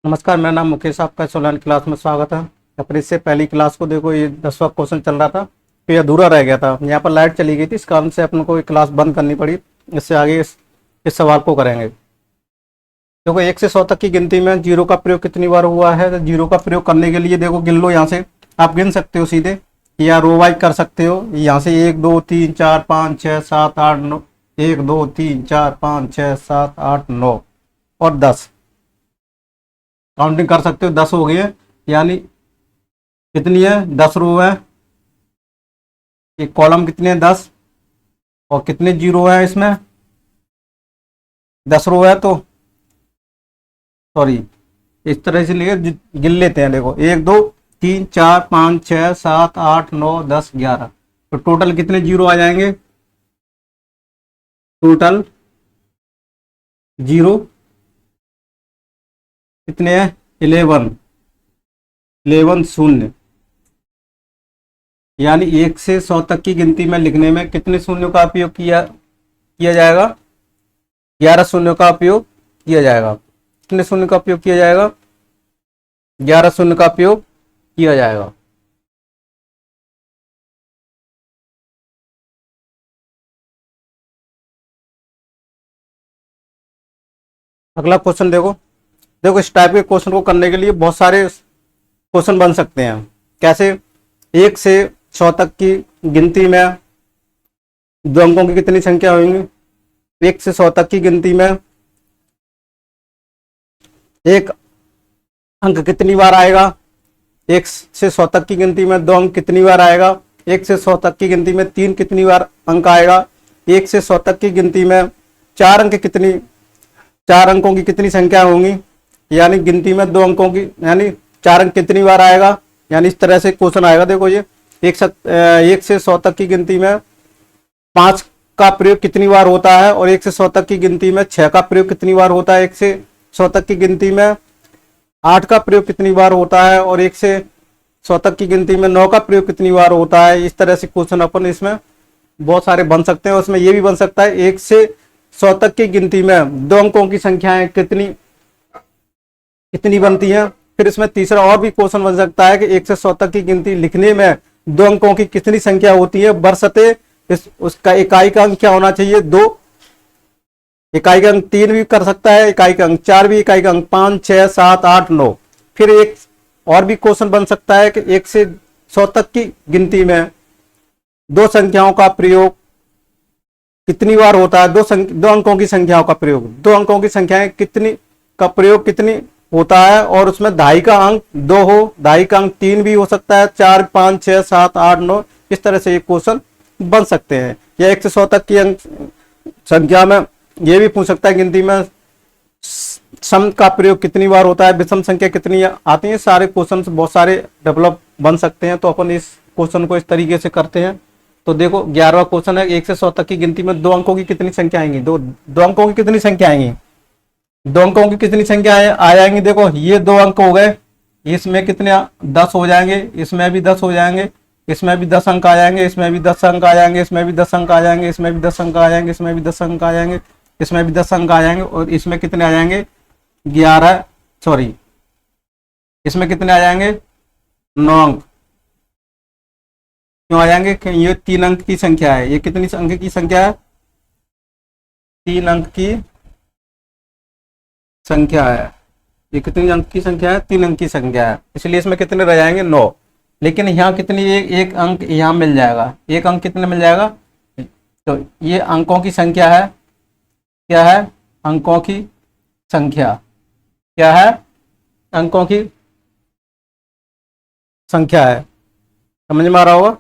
नमस्कार, मेरा नाम मुकेश, आपका 16 क्लास में स्वागत है। अपनी इससे पहली क्लास को देखो, ये 10वां क्वेश्चन चल रहा था तो ये अधूरा रह गया था। यहाँ पर लाइट चली गई थी, इस कारण से अपन को ये क्लास बंद करनी पड़ी। इससे आगे इस सवाल को करेंगे। देखो, 1 से 100 तक की गिनती में जीरो का प्रयोग कितनी बार हुआ है। तो जीरो का प्रयोग करने के लिए देखो, गिन लो। यहाँ से आप गिन सकते हो सीधे, या रो वाइज कर सकते हो। यहाँ से 1 2 3 4 5 6 7 8 9, 1 2 3 4 5 6 7 8 9 और 10 काउंटिंग कर सकते हो। 10 हो गए, यानी कितनी है, 10 रो है। एक कॉलम कितने हैं, 10। और कितने जीरो है इसमें, 10 रो है। तो सॉरी, इस तरह से लिए गिन लेते हैं। देखो, 1 2 3 4 5 6 7 8 9 10 11। तो टोटल कितने जीरो आ जाएंगे, टोटल जीरो कितने हैं, 11 11 शून्य। यानी 1 से 100 तक की गिनती में लिखने में कितने शून्यों का उपयोग किया किया जाएगा, 11 शून्यों का उपयोग किया जाएगा। कितने शून्य का उपयोग किया जाएगा, 11 शून्य का उपयोग किया जाएगा। अगला क्वेश्चन देखो। देखो, इस टाइप के क्वेश्चन को करने के लिए बहुत सारे क्वेश्चन बन सकते हैं। कैसे, 1 से 100 तक की गिनती में दो अंकों की कितनी संख्या होंगी। 1 से 100 तक की गिनती में एक अंक कितनी बार आएगा। 1 से 100 तक की गिनती में 2 अंक कितनी बार आएगा। 1 से 100 तक की गिनती में 3 कितनी बार अंक आएगा। 1 से 100 तक की गिनती में 4 अंकों की कितनी संख्या होंगी। यानी गिनती में 2 अंकों की, यानी 4 अंक कितनी बार आएगा। यानी इस तरह से क्वेश्चन आएगा। देखो, ये 1 से 100 तक की गिनती में 5 का प्रयोग कितनी बार होता है, और 1 से 100 तक की गिनती में 6 का प्रयोग कितनी बार होता है। 1 से 100 तक की गिनती में 8 का प्रयोग कितनी बार होता है, और 1 से 100 तक की गिनती में 9 का प्रयोग कितनी बार होता है। इस तरह से क्वेश्चन अपन इसमें बहुत सारे बन सकते हैं। उसमें यह भी बन सकता है, 1 से 100 तक की गिनती में 2 अंकों की संख्याएं कितनी कितनी बनती हैं। फिर इसमें तीसरा और भी क्वेश्चन बन सकता है कि 1 से 100 तक की गिनती लिखने में 2 अंकों की कितनी संख्या होती है, बरसते उसका इकाई का अंक क्या होना चाहिए, 2। इकाई का अंक 3 भी कर सकता है, इकाई का अंक 4 भी, इकाई का अंक 5 6 7 8 9। फिर एक और भी क्वेश्चन बन सकता है कि 1 से 100 तक की गिनती में 2 संख्याओं का प्रयोग कितनी बार होता है। 2 अंकों की संख्याओं का प्रयोग, 2 अंकों की संख्याएं कितनी का प्रयोग कितनी होता है, और उसमें दहाई का अंक 2 हो, दहाई का अंक 3 भी हो सकता है, 4 5 6 7 8 9। इस तरह से ये क्वेश्चन बन सकते हैं। या 1 से 100 तक की अंक संख्या में ये भी पूछ सकता है, गिनती में सम का प्रयोग कितनी बार होता है, विषम संख्या कितनी आती है। सारे क्वेश्चन बहुत सारे डेवलप बन सकते हैं। तो अपन इस क्वेश्चन को इस तरीके से करते हैं। तो देखो, 11वां क्वेश्चन है, 1 से 100 तक की गिनती में 2 अंकों की कितनी संख्या आएंगी, दो अंकों की कितनी संख्या आएंगी, 2 अंकों की कितनी संख्या आ जाएंगी। देखो, ये 2 अंक हो गए, इसमें कितने 10 हो जाएंगे, इसमें भी 10 हो जाएंगे, इसमें भी 10 अंक आ जाएंगे, इसमें भी 10 अंक आ जाएंगे, इसमें भी 10 अंक आ जाएंगे, इसमें भी 10 अंक आ जाएंगे, इसमें भी 10 अंक आ जाएंगे, इसमें भी 10 अंक आ जाएंगे, और इसमें कितने आ जाएंगे, 11, सॉरी, इसमें कितने आ जाएंगे, 9 अंक। क्यों आ जाएंगे, ये 3 अंक की संख्या है। ये कितनी अंक की संख्या है, 3 अंक की संख्या है। ये कितनी अंक की संख्या है, 3 अंक की संख्या है, इसलिए इसमें कितने रह जाएंगे, 9। लेकिन यहाँ कितनी, एक अंक यहाँ मिल जाएगा, एक अंक कितने मिल जाएगा। तो ये अंकों की संख्या है, क्या है, अंकों की संख्या, क्या है, अंकों की संख्या है। समझ में आ रहा होगा,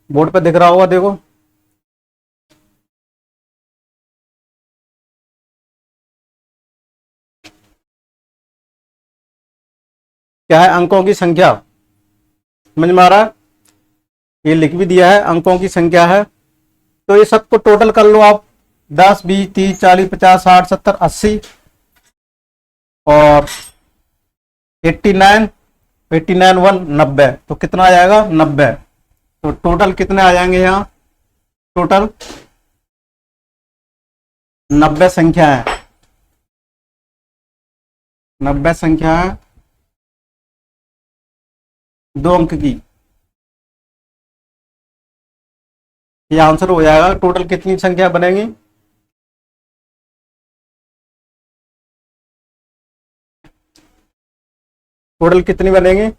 बोर्ड पे दिख रहा होगा। देखो, क्या है, अंकों की संख्या। समझ में आ रहा है, ये लिख भी दिया है, अंकों की संख्या है। तो ये सबको टोटल कर लो आप, 10 20 30 40 50 60 70 80 और 89 89 1 90। तो कितना आ जाएगा, 90। तो टोटल कितने आ जाएंगे यहाँ, टोटल 90 संख्या है। 90 संख्या है 2 अंक की, ये आंसर हो जाएगा। टोटल कितनी संख्या बनेगी? टोटल कितनी बनेगी?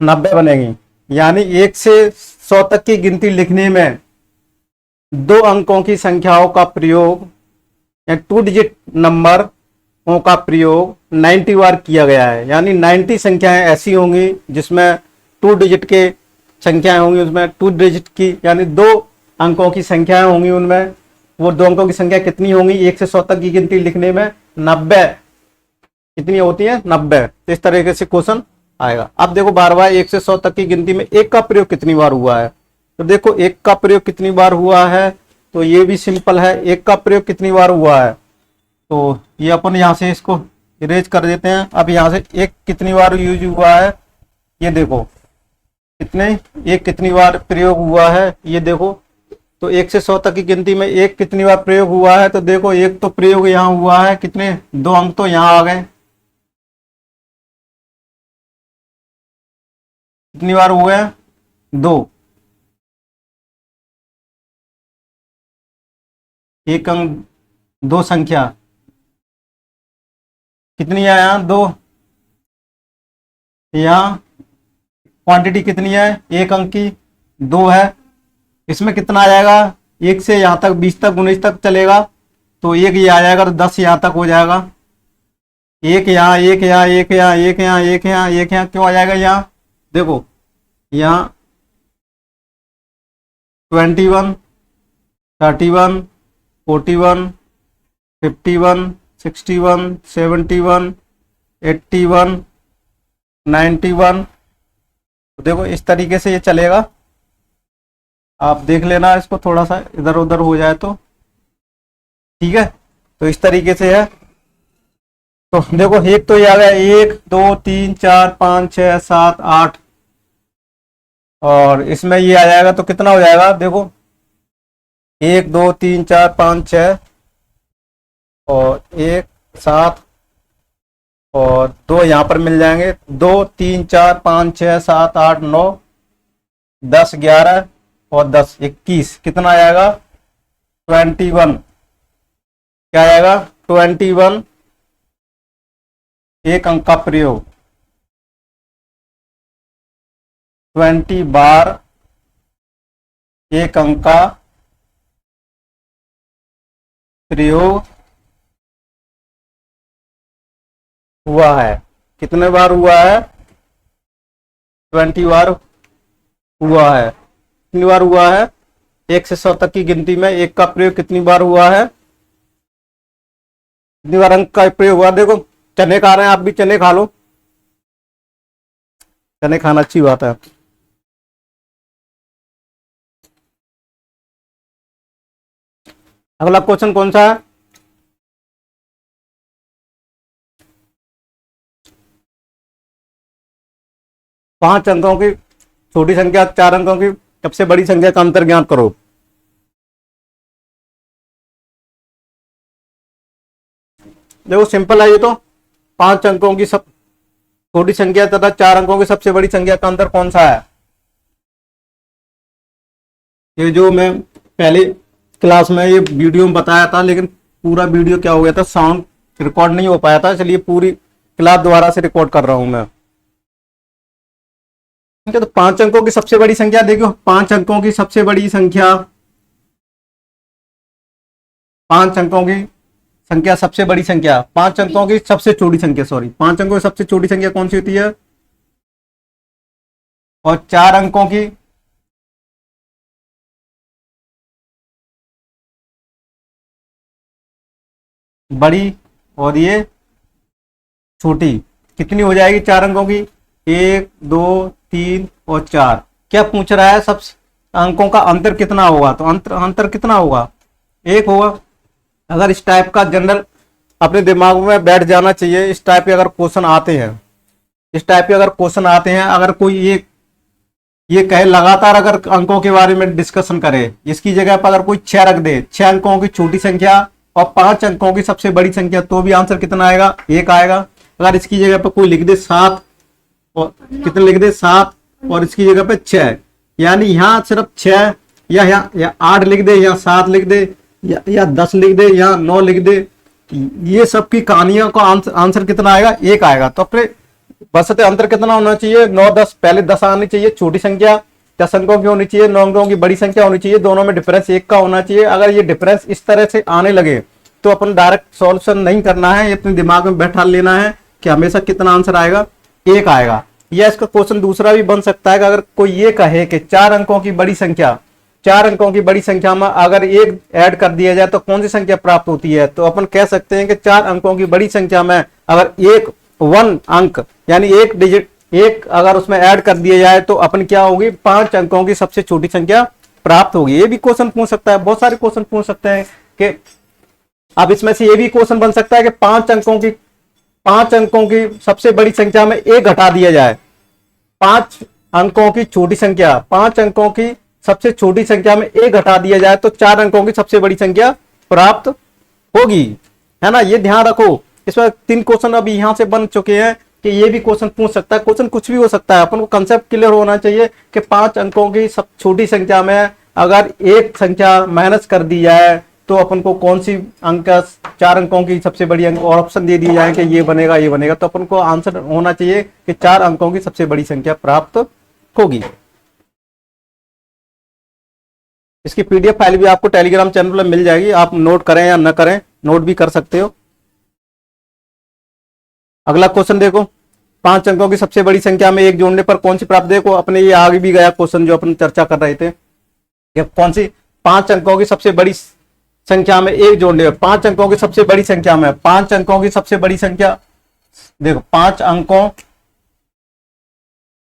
90 बनेगी। यानी 1 से 100 तक की गिनती लिखने में 2 अंकों की संख्याओं का प्रयोग या 2 डिजिट नंबरों का प्रयोग 90 बार किया गया है। यानी 90 संख्याएं ऐसी होंगी जिसमें 2 डिजिट के संख्याएं होंगी, उसमें 2 डिजिट की यानी 2 अंकों की संख्याएं होंगी। उनमें वो 2 अंकों की संख्या कितनी होंगी? 1 से 100 तक की गिनती लिखने में 90 कितनी होती है? 90। तो इस तरीके से क्वेश्चन आएगा। अब देखो बार बार 1 से 100 तक की गिनती में 1 का प्रयोग कितनी बार हुआ है? तो देखो 1 का प्रयोग कितनी बार हुआ है, तो ये भी सिंपल है। 1 का प्रयोग कितनी बार हुआ है, तो ये अपन यहां से इसको इरेज कर देते हैं। अब यहां से 1 कितनी बार यूज हुआ है, ये देखो कितने 1 कितनी बार प्रयोग हुआ है, ये देखो। तो 1 से 100 तक की गिनती में 1 कितनी बार प्रयोग हुआ है, तो देखो 1 तो प्रयोग यहां हुआ है, कितने 2 अंक तो यहां आ गए। कितनी बार हुए हैं? 2। 1 अंक 2 संख्या कितनी है? यहाँ 2। यहाँ क्वांटिटी कितनी है? 1 अंक की 2 है। इसमें कितना आ जाएगा? 1 से यहाँ तक 20 तक 19 तक चलेगा, तो 1 ये आ जाएगा, तो 10 यहाँ तक हो जाएगा। 1 यहाँ, 1 यहाँ, 1 यहाँ, 1 यहाँ, 1 यहाँ, 1 यहाँ, क्यों आ जाएगा? यहाँ देखो, यहाँ 21, 31, 41, 51, 61, 71, 81, 91। देखो इस तरीके से ये चलेगा। आप देख लेना इसको, थोड़ा सा इधर उधर हो जाए तो ठीक है। तो इस तरीके से है। तो देखो एक तो ये आ गया 1 2 3 4 5 6 7 8, और इसमें ये आ जाएगा तो कितना हो जाएगा? देखो 1 2 3 4 5 6 और 1 7 और 2 यहाँ पर मिल जाएंगे। 2 3 4 5 6 7 8 9 10 11 और 10 21, कितना आएगा? 21। क्या आएगा? 21 1 अंक का प्रयोग 20 बार 1 अंक का प्रयोग हुआ है। कितने बार हुआ है? 20 बार हुआ है। कितनी बार हुआ है? 1 से 100 तक की गिनती में 1 का प्रयोग कितनी बार हुआ है? कितनी बार अंक का प्रयोग हुआ? देखो चने खा रहे हैं, आप भी चने खा लो, चने खाना अच्छी बात है। अगला क्वेश्चन कौन सा है? पांच अंकों की छोटी संख्या 4 अंकों की सबसे बड़ी संख्या का अंतर ज्ञात करो। देखो सिंपल है ये तो। 5 अंकों की सब छोटी संख्या तथा 4 अंकों की सबसे बड़ी संख्या का अंतर कौन सा है? ये जो मैं पहले क्लास में ये वीडियो में बताया था, लेकिन पूरा वीडियो क्या हो गया था, साउंड रिकॉर्ड नहीं हो पाया था, इसलिए पूरी क्लास दोबारा से रिकॉर्ड कर रहा हूं मैं। तो 5 अंकों की सबसे बड़ी संख्या देखो, 5 अंकों की सबसे बड़ी संख्या, 5 अंकों की संख्या सबसे बड़ी संख्या, 5 अंकों की सबसे छोटी संख्या, सॉरी 5 अंकों की सबसे छोटी संख्या कौन सी होती है? और 4 अंकों की बड़ी और ये छोटी, कितनी हो जाएगी 4 अंकों की? 1 2 3 और 4। क्या पूछ रहा है? सब अंकों का अंतर कितना होगा? तो अंतर कितना होगा? 1 होगा। अगर इस टाइप का जनरल अपने दिमाग में बैठ जाना चाहिए, इस टाइप के अगर क्वेश्चन आते हैं, इस टाइप के अगर क्वेश्चन आते हैं, अगर कोई ये कहे लगातार अगर अंकों के बारे में डिस्कशन करे, इसकी जगह पर अगर कोई 6 रख दे, 6 अंकों की छोटी संख्या और 5 अंकों की सबसे बड़ी संख्या, तो भी आंसर कितना आएगा? 1 आएगा। अगर इसकी जगह पर कोई लिख दे 7 और कितने लिख दे 7 और इसकी जगह पे 6, यानी यहाँ सिर्फ 6 या 8 लिख दे या 7 लिख दे या 10 लिख दे या 9 लिख दे, ये सब की कहानियों का आंसर कितना आएगा? 1 आएगा। तो अपने बसते अंतर कितना होना चाहिए? 9 10, पहले 10 आनी चाहिए छोटी संख्या, 10 अंकों की होनी चाहिए, 9 अंकों की बड़ी संख्या होनी चाहिए, दोनों में डिफरेंस 1 का होना चाहिए। अगर ये डिफरेंस इस तरह से आने लगे तो अपन डायरेक्ट सॉल्यूशन नहीं करना है, ये अपने दिमाग में बैठा लेना है कि हमेशा कितना आंसर आएगा? 1 आएगा। या इसका क्वेश्चन दूसरा भी बन सकता है कि अगर कोई ये कहे कि 4 अंकों की बड़ी संख्या, 4 अंकों की बड़ी संख्या में अगर 1 ऐड कर दिया जाए तो कौन सी संख्या प्राप्त होती है? तो अपन कह सकते हैं कि 4 अंकों की बड़ी संख्या में अगर 1 अंक यानी 1 डिजिट 1 अगर उसमें ऐड कर दिया जाए तो अपन क्या होगी? 5 अंकों की सबसे छोटी संख्या प्राप्त होगी। ये भी क्वेश्चन पूछ सकता है, बहुत सारे क्वेश्चन पूछ सकते हैं कि अब इसमें से ये भी क्वेश्चन बन सकता है कि 5 अंकों की सबसे बड़ी संख्या में 1 घटा दिया जाए, 5 अंकों की छोटी संख्या, 5 अंकों की सबसे छोटी संख्या में 1 घटा दिया जाए तो 4 अंकों की सबसे बड़ी संख्या प्राप्त होगी, है ना? ये ध्यान रखो। इसमें 3 क्वेश्चन अभी यहां से बन चुके हैं कि ये भी क्वेश्चन पूछ सकता है। क्वेश्चन कुछ भी हो सकता है, अपन को कंसेप्ट क्लियर होना चाहिए कि 5 अंकों की सब छोटी संख्या में अगर 1 संख्या माइनस कर दी जाए तो अपन को कौन सी अंक 4 अंकों की सबसे बड़ी अंक, और ऑप्शन दे दिए जाए कि ये बनेगा ये बनेगा, तो अपन को आंसर होना चाहिए कि 4 अंकों की सबसे बड़ी संख्या प्राप्त होगी। इसकी पीडीएफ फाइल भी आपको टेलीग्राम चैनल पर मिल जाएगी, आप नोट करें या न करें, नोट भी कर सकते हो। अगला क्वेश्चन देखो, 5 अंकों की सबसे बड़ी संख्या में 1 जोड़ने पर कौन सी प्राप्त? देखो अपने ये आगे भी गया क्वेश्चन जो अपन चर्चा कर रहे थे, कौन सी 5 अंकों की सबसे बड़ी संख्या में 1 जोड़ने पर, 5 अंकों की सबसे बड़ी संख्या में, 5 अंकों की सबसे बड़ी संख्या, देखो 5 अंकों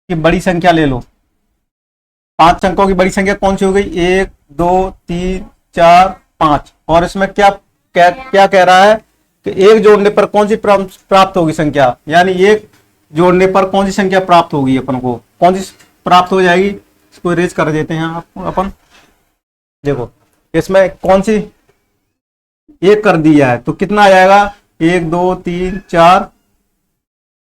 की बड़ी संख्या ले लो, 5 अंकों की बड़ी संख्या कौन सी हो गई? 1 2 3 4 5, और इसमें क्या क्या कह रहा है कि 1 जोड़ने पर कौन सी प्राप्त होगी संख्या, यानी 1 जोड़ने पर कौन सी संख्या प्राप्त होगी? अपन को कौन सी प्राप्त हो जाएगी? इसको इरेज कर देते हैं अपन। देखो इसमें कौन सी 1 कर दिया है तो कितना आ जाएगा? 1 2 3 4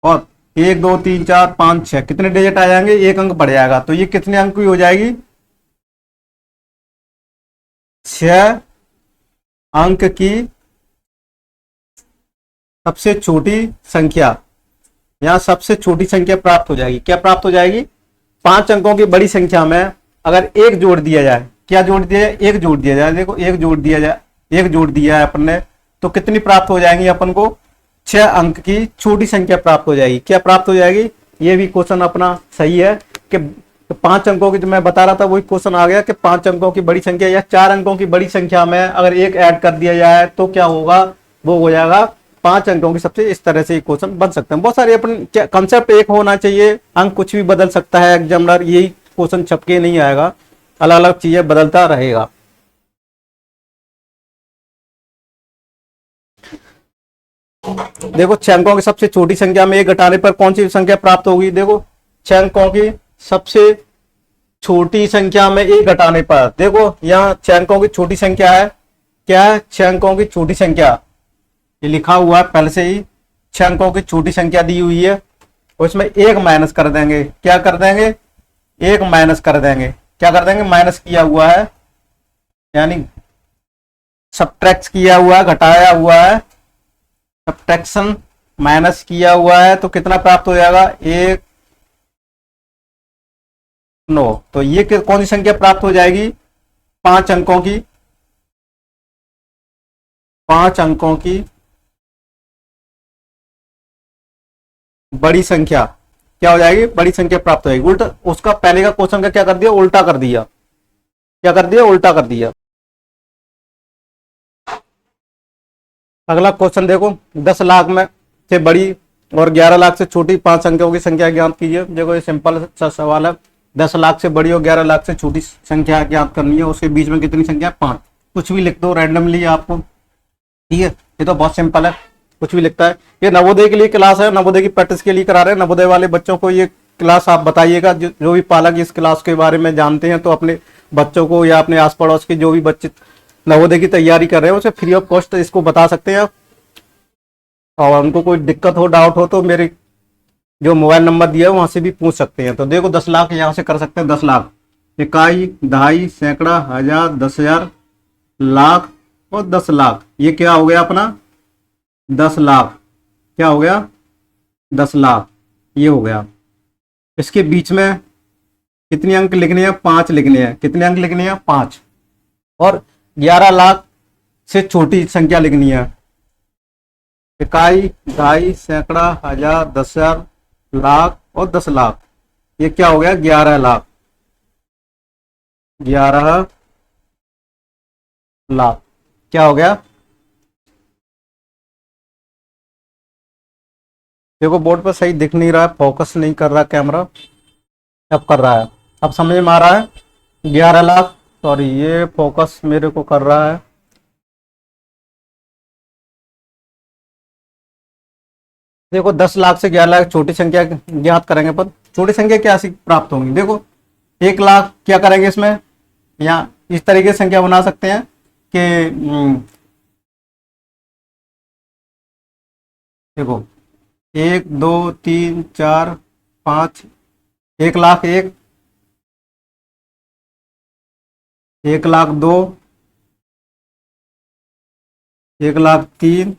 और 1 2 3 4 5 6, कितने डिजिट आ जाएंगे? 1 अंक बढ़ जाएगा। तो ये कितने अंक की हो जाएगी? 6 अंक की सबसे छोटी संख्या, यहां सबसे छोटी संख्या प्राप्त हो जाएगी। क्या प्राप्त हो जाएगी? 5 अंकों की बड़ी संख्या में अगर 1 जोड़ दिया जाए, क्या जोड़ दिया जाए? 1 जोड़ दिया जाए। देखो 1 जोड़ दिया जाए, 1 जोड़ दिया है अपन ने, तो कितनी प्राप्त हो जाएंगी अपन को? 6 अंक की छोटी संख्या प्राप्त हो जाएगी। क्या प्राप्त हो जाएगी? ये भी क्वेश्चन अपना सही है कि 5 अंकों की, जो मैं बता रहा था वही क्वेश्चन आ गया कि 5 अंकों की बड़ी संख्या या 4 अंकों की बड़ी संख्या में अगर 1 ऐड कर दिया जाए तो क्या होगा? वो हो जाएगा 5 अंकों की सबसे, इस तरह से क्वेश्चन बन सकते हैं। बहुत सारे अपन कंसेप्ट एक होना चाहिए, अंक कुछ भी बदल सकता है एग्जामिनर, यही क्वेश्चन छपके नहीं आएगा, अलग अलग चीजें बदलता रहेगा। देखो 6 अंकों की सबसे छोटी संख्या में 1 घटाने पर कौन सी संख्या प्राप्त होगी? देखो 6 अंकों की सबसे छोटी संख्या में 1 घटाने पर, देखो यहाँ 6 अंकों की छोटी संख्या है, क्या है? 6 अंकों की छोटी संख्या, ये लिखा हुआ है पहले से ही, 6 अंकों की छोटी संख्या दी हुई है और इसमें 1 माइनस कर देंगे। क्या कर देंगे? 1 माइनस कर देंगे। क्या कर देंगे? माइनस किया हुआ है, यानी सब्ट्रैक्ट किया हुआ है, घटाया हुआ है, सब्ट्रैक्शन माइनस किया हुआ है, तो कितना प्राप्त हो जाएगा? 1 9। तो ये कौन सी संख्या प्राप्त हो जाएगी? 5 अंकों की, 5 अंकों की बड़ी संख्या क्या हो जाएगी? बड़ी संख्या प्राप्त हो जाएगी। उल्टा उसका पहले का क्वेश्चन का क्या कर दिया? उल्टा कर दिया। क्या कर दिया? उल्टा कर दिया। अगला क्वेश्चन देखो, 10 लाख में से बड़ी और 11 लाख से छोटी 5 अंकों की संख्या ज्ञात कीजिए। देखो ये सिंपल सा सवाल है, 10 लाख से बड़ी और 11 लाख से छोटी संख्या ज्ञात करनी है, उसके बीच में कितनी संख्या? 5। कुछ भी लिख दो रैंडमली आपको, ठीक है? ये तो बहुत सिंपल है, कुछ भी लिखता है। ये नवोदय के लिए क्लास है, नवोदय की प्रैक्टिस के लिए करा रहे हैं। नवोदय वाले बच्चों को ये क्लास आप बताइएगा, जो भी पालक इस क्लास के बारे में जानते हैं तो अपने बच्चों को या अपने आस पड़ोस के जो भी बच्चे नवोदय की तैयारी कर रहे हैं उसे फ्री ऑफ कॉस्ट इसको बता सकते हैं आप। और उनको कोई दिक्कत हो, डाउट हो तो मेरे जो मोबाइल नंबर दिया है वहां से भी पूछ सकते हैं। तो देखो 10 लाख यहाँ से कर सकते हैं। 10 लाख, इकाई, दहाई, सैकड़ा, हजार, 10,000, लाख और 10 लाख। ये क्या हो गया अपना 10 लाख। क्या हो गया 10 लाख, ये हो गया। इसके बीच में कितने अंक लिखने हैं? 5 लिखने हैं। कितने अंक लिखने हैं? 5। और 11 लाख से छोटी संख्या लिखनी है। इकाई, दहाई, सैकड़ा, हजार, 10,000, लाख और 10 लाख। ये क्या हो गया 11 लाख। 11 लाख क्या हो गया? देखो बोर्ड पर सही दिख नहीं रहा है, फोकस नहीं कर रहा कैमरा। अब कर रहा है, अब समझ में आ रहा है। 11 लाख, सॉरी ये फोकस मेरे को कर रहा है। देखो 10 लाख से 11 लाख छोटी संख्या ज्ञात करेंगे, पर छोटी संख्या क्या प्राप्त होंगी? देखो 1 लाख क्या करेंगे इसमें, या इस तरीके से संख्या बना सकते हैं कि देखो 1 2 3 4 5, 1 लाख 1, 1 लाख 2, 1 लाख 3,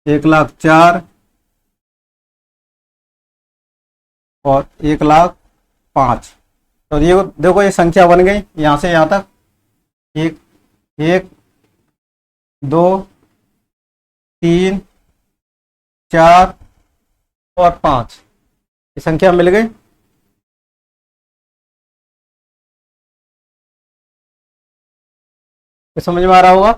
1 लाख 4 और 1 लाख 5। तो ये देखो ये संख्या बन गई यहां से यहां तक। 1 1 2 3 4 और 5, ये संख्या मिल गई। ये समझ में आ रहा होगा।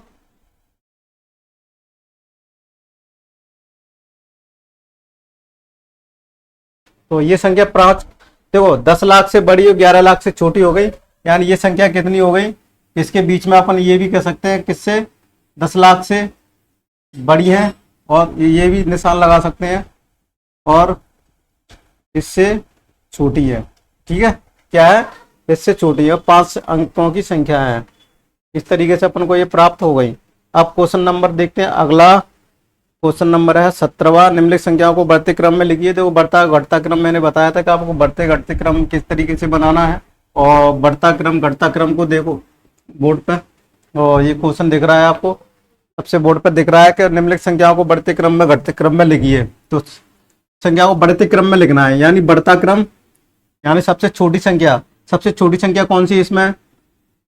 तो ये संख्या 5, देखो 10 लाख से बड़ी और 11 लाख से छोटी हो गई, यानी ये संख्या कितनी हो गई? इसके बीच में अपन ये भी कह सकते हैं किससे 10 लाख से बड़ी है, और ये भी निशान लगा सकते हैं, और इससे छोटी है। ठीक है, क्या है? इससे छोटी है। 5 अंकों की संख्या है। इस तरीके से अपन को ये प्राप्त हो गई। अब क्वेश्चन नंबर देखते हैं। अगला क्वेश्चन नंबर है 17वां। निम्नलिखित संख्याओं को बढ़ते क्रम में लिखिए। देखो बढ़ता घटता क्रम मैंने बताया था कि आपको बढ़ते घटते क्रम किस तरीके से बनाना है, और बढ़ता क्रम घटता क्रम को देखो बोर्ड पे, और ये क्वेश्चन दिख रहा है आपको सबसे बोर्ड पर दिख रहा है कि निम्नलिखित संख्याओं को बढ़ते क्रम में घटते क्रम में लिखिए। तो संख्या को बढ़ते क्रम में लिखना है, यानी बढ़ता क्रम, यानी सबसे छोटी संख्या। सबसे छोटी संख्या कौन सी है इसमें?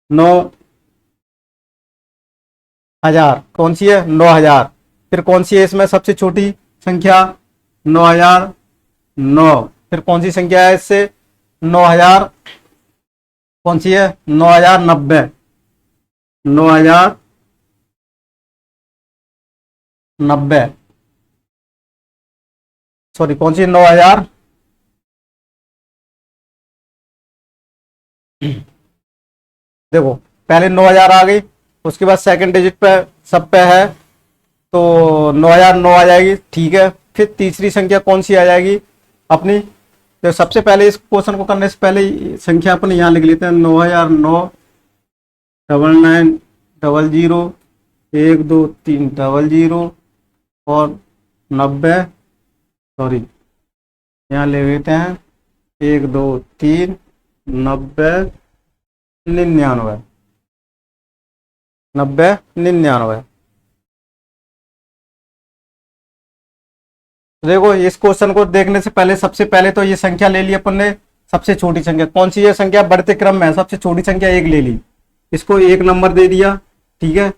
9,000। कौन सी है? 9,000। फिर कौन सी है इसमें सबसे छोटी संख्या? 9,009। फिर कौन सी संख्या है इससे? 9,000, कौन सी है? 9,090। 9,090, सॉरी कौन सी? 9,000, देखो पहले 9,000 आ गई, उसके बाद सेकंड डिजिट पे सब पे है तो 9,009 आ जाएगी। ठीक है, फिर तीसरी संख्या कौन सी आ जाएगी अपनी? तो सबसे पहले इस क्वेश्चन को करने से पहले संख्या अपन यहाँ लिख लेते हैं। 9,009, 9900, 12300 और 90, सॉरी यहाँ ले लेते हैं 123 90 99, 90 99। देखो इस क्वेश्चन को देखने से पहले सबसे पहले तो ये संख्या ले ली अपन ने। सबसे छोटी संख्या कौन सी है? संख्या बढ़ते क्रम में है, सबसे छोटी संख्या 1 ले ली, इसको 1 नंबर दे दिया। ठीक है,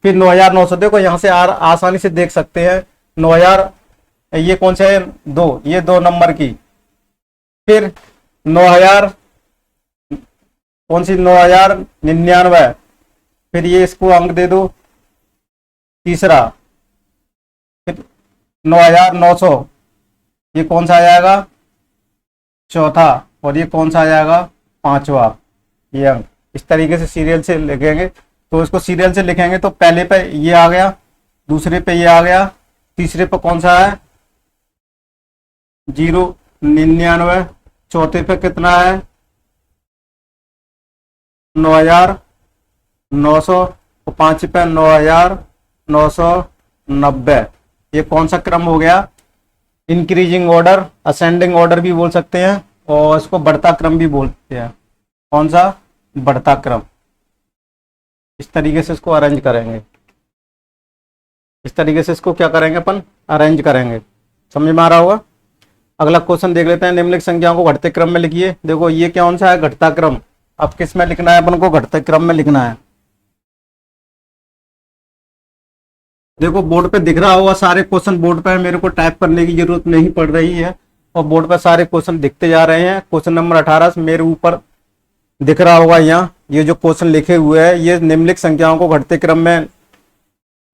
फिर 9,900, देखो यहाँ से आसानी से देख सकते हैं 9,000, ये कौन सा है? 2, ये 2 नंबर की। फिर 9,000, कौन सी? 9,099। फिर ये इसको अंक दे दो तीसरा। फिर 9,900, ये कौन सा आ जाएगा? चौथा। और ये कौन सा आ जाएगा? 5वां, ये अंक। इस तरीके से सीरियल से लिखेंगे। तो इसको सीरियल से लिखेंगे तो पहले पे ये आ गया, दूसरे पे ये आ गया, तीसरे पे कौन सा है? 099, चौथे पे कितना है? 9,900 और 5 पे 9,990। ये कौन सा क्रम हो गया? इंक्रीजिंग ऑर्डर, असेंडिंग ऑर्डर भी बोल सकते हैं और इसको बढ़ता क्रम भी बोलते हैं। कौन सा? बढ़ता क्रम। इस तरीके से इसको अरेंज करेंगे, इस तरीके से इसको क्या करेंगे अपन? अरेंज करेंगे। समझ में आ रहा होगा। अगला क्वेश्चन देख लेते हैं। निम्नलिखित संख्याओं को घटते क्रम में लिखिए। देखो ये कौन सा है? घटता क्रम। अब किस में लिखना है अपन को? घटते क्रम में लिखना है। देखो बोर्ड पे दिख रहा होगा, सारे क्वेश्चन बोर्ड पे है, मेरे को टाइप करने की जरूरत नहीं पड़ रही है और बोर्ड पर सारे क्वेश्चन दिखते जा रहे हैं। क्वेश्चन नंबर 18 मेरे ऊपर दिख रहा होगा। यहाँ ये जो क्वेश्चन लिखे हुए हैं ये निम्नलिखित संख्याओं को घटते क्रम में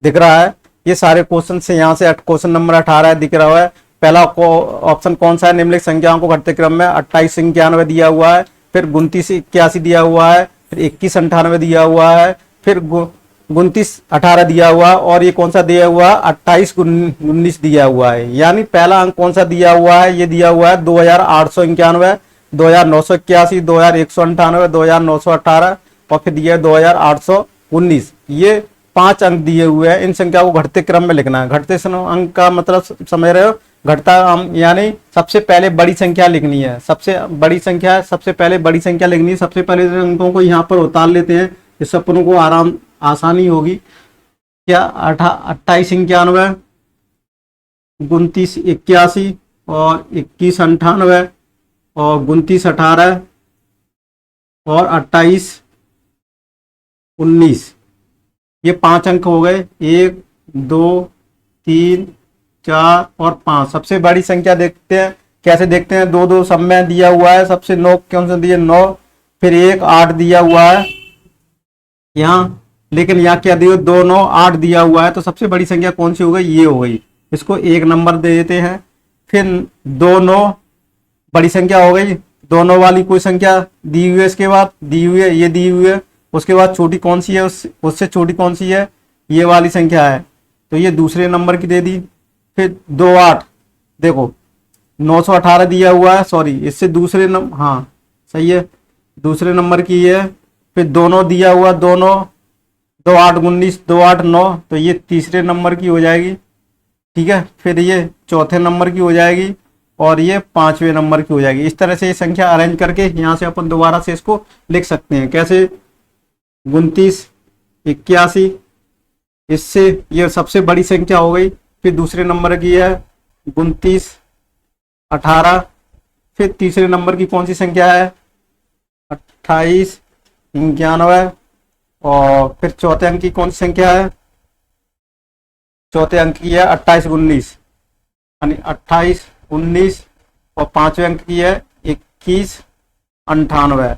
दिख रहा है। ये सारे क्वेश्चन से यहाँ से क्वेश्चन नंबर 18 दिख रहा है। पहला ऑप्शन कौन सा है? निम्नलिखित संख्याओं को घटते क्रम में 2891 दिया हुआ है, फिर 2981 दिया हुआ है, फिर 2198 दिया हुआ है, फिर 2918 दिया हुआ है और ये कौन सा दिया हुआ है? 2819 दिया हुआ है। यानी पहला अंक कौन सा दिया हुआ है? ये दिया हुआ है 2891, 2981, 2198, 2918 और फिर दिया 2819। ये 5 अंक दिए हुए हैं। इन संख्याओं को घटते क्रम में लिखना है। घटते अंक का मतलब समझ रहे हो? घटता यानी सबसे पहले बड़ी संख्या लिखनी है। सबसे बड़ी संख्या, सबसे पहले बड़ी संख्या लिखनी है। सबसे पहले अंकों को यहाँ पर उतार लेते हैं, इससे अपन को आसानी होगी। क्या? 2891, 2981 और 2198 और 2918 और 2819। ये 5 अंक हो गए। 1, 2, 3, 4 और 5। सबसे बड़ी संख्या देखते हैं। कैसे देखते हैं? 2 सब में दिया हुआ है। सबसे 9 कौन सा दिया? 9। फिर 1, 8 दिया हुआ है यहाँ, लेकिन यहाँ क्या दिया? 2, 9, 8 दिया हुआ है। तो सबसे बड़ी संख्या कौन सी हो गई? ये हो गई। इसको 1 नंबर दे देते हैं। फिर 2, 9 बड़ी संख्या हो गई। 2, 9 वाली कोई संख्या दी हुई है, इसके बाद दी हुई है, ये दी हुई है। उसके बाद छोटी कौन सी है? उससे छोटी कौन सी है? ये वाली संख्या है, तो ये दूसरे नंबर की दे दी। फिर 2, 8 देखो 918 दिया हुआ है, सॉरी इससे दूसरे नंबर, हाँ सही है, दूसरे नंबर की है। फिर 2, 9 दिया हुआ, 2, 9, 2, 8, 19, 2, 8, 9, तो ये तीसरे नंबर की हो जाएगी। ठीक है। फिर ये चौथे नंबर की हो जाएगी और ये 5वें नंबर की हो जाएगी। इस तरह से ये संख्या अरेंज करके यहाँ से अपन दोबारा से इसको लिख सकते हैं। कैसे? 2981, इससे ये सबसे बड़ी संख्या हो गई। फिर दूसरे नंबर की है 2918। फिर तीसरे नंबर की कौन सी संख्या है? 2891 और फिर चौथे अंक की कौन सी संख्या है? चौथे अंक की है 2819, यानी 2819 और 5वें अंक की है 2198।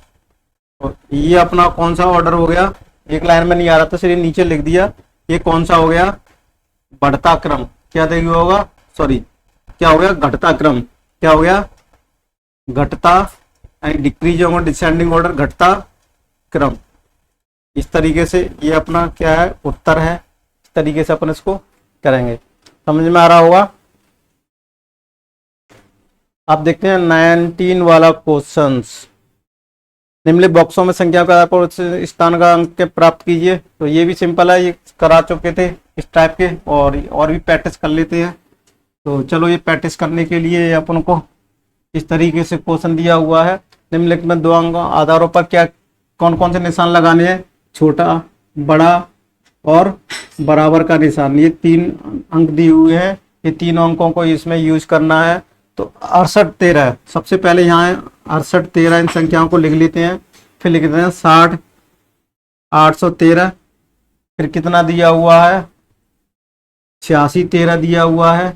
और ये अपना कौन सा ऑर्डर हो गया? एक लाइन में नहीं आ रहा था, सिर्फ नीचे लिख दिया। ये कौन सा हो गया? बढ़ता क्रम। क्या देखिए होगा? सॉरी क्या हो गया? घटता क्रम। क्या हो गया? घटता, डिक्रीज और डिसेंडिंग ऑर्डर, घटता क्रम। इस तरीके से ये अपना क्या है? उत्तर है। इस तरीके से अपन इसको करेंगे। समझ में आ रहा होगा। आप देखते हैं 19 वाला क्वेश्चंस। निम्नलिखित बॉक्सों में संख्या का स्थान का अंक प्राप्त कीजिए। तो ये भी सिंपल है, ये करा चुके थे इस टाइप के, और भी प्रैक्टिस कर लेते हैं। तो चलो ये प्रैक्टिस करने के लिए अपन को इस तरीके से क्वेश्चन दिया हुआ है। निम्नलिखित में 2 अंक आधारों पर क्या कौन कौन से निशान लगाने हैं? छोटा, बड़ा और बराबर का निशान। ये 3 अंक दिए हुए हैं। ये 3 अंकों को इसमें यूज करना है। तो 68, 13 सबसे पहले यहाँ 68, 13 इन संख्याओं को लिख लेते हैं। फिर लिख देते हैं 60, 813। फिर कितना दिया हुआ है? 86, 13 दिया हुआ है।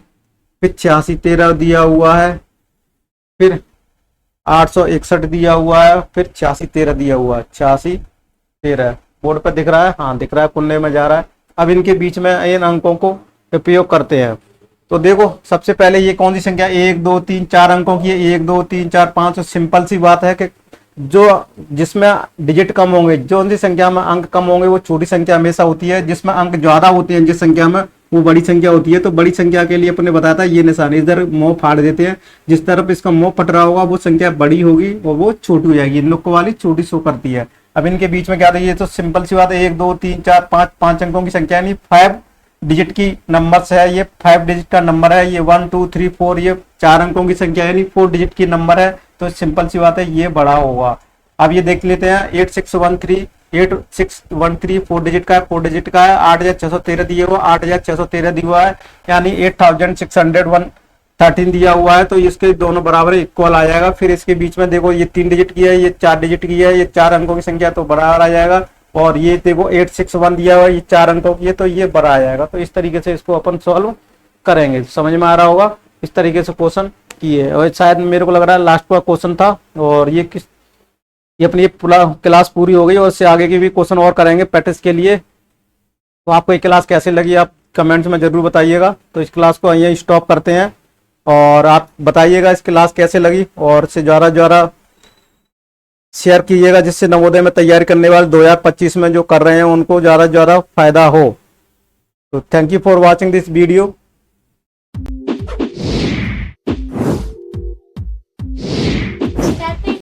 फिर 86, 13 दिया हुआ है। फिर 861 दिया हुआ है। फिर 86, 13 दिया हुआ है। 86, 13 बोर्ड पर दिख रहा है? हाँ दिख रहा है, कुन्ने में जा रहा है। अब इनके बीच में इन अंकों को उपयोग करते हैं। तो देखो सबसे पहले ये कौन सी संख्या? 1, 2, 3, 4 अंकों की है। 1, 2, 3, 4, 5। तो सिंपल सी बात है कि जो जिसमें डिजिट कम होंगे, जो सी संख्या में अंक कम होंगे, वो छोटी संख्या हमेशा होती है। जिसमें अंक ज्यादा होते हैं जिस संख्या में, वो बड़ी संख्या होती है। तो बड़ी संख्या के लिए अपने बताया था ये निशान, इधर मुंह फाड़ देते हैं। जिस तरफ इसका मुंह फट रहा होगा वो संख्या बड़ी होगी और वो छोटी हो जाएगी। इन लोग को वाली छोटी शो करती है। अब इनके बीच में क्या था, ये तो सिंपल सी बात है, 1 2 3 4 5, 5 अंकों की संख्या यानी 5 डिजिट की नंबर्स है, ये 5 डिजिट का नंबर है, ये 1 2 3 4 ये 4 अंकों की संख्या यानी 4 डिजिट की नंबर है, तो सिंपल सी बात है ये बड़ा होगा। अब ये देख लेते हैं 8613 4 डिजिट का है, 4 डिजिट का है, 8613 दिया हुआ, 8613 दिया हुआ है, यानी 8613 दिया हुआ है, तो इसके दोनों बराबर इक्वल आ जाएगा। फिर इसके बीच में देखो ये 3 डिजिट की है, ये 4 डिजिट की है, ये 4 अंकों की संख्या तो बराबर आ जाएगा, और ये देखो 861 दिया हुआ है, ये 4 अंकों की है, तो ये बड़ा आ जाएगा। तो इस तरीके से इसको अपन सॉल्व करेंगे, समझ में आ रहा होगा। इस तरीके से क्वेश्चन किए, और शायद मेरे को लग रहा है लास्ट का क्वेश्चन था, और ये अपनी पूरा क्लास पूरी हो गई, और इससे आगे की भी क्वेश्चन और करेंगे प्रैक्टिस के लिए। तो आपको ये क्लास कैसे लगी आप कमेंट्स में जरूर बताइएगा। तो इस क्लास को यहीं स्टॉप करते हैं, और आप बताइएगा इस क्लास कैसे लगी, और इससे ज़्यादा शेयर कीजिएगा, जिससे नवोदय में तैयारी करने वाले 2025 में जो कर रहे हैं उनको ज़्यादा से ज़्यादा फायदा हो। तो thank you for watching this video.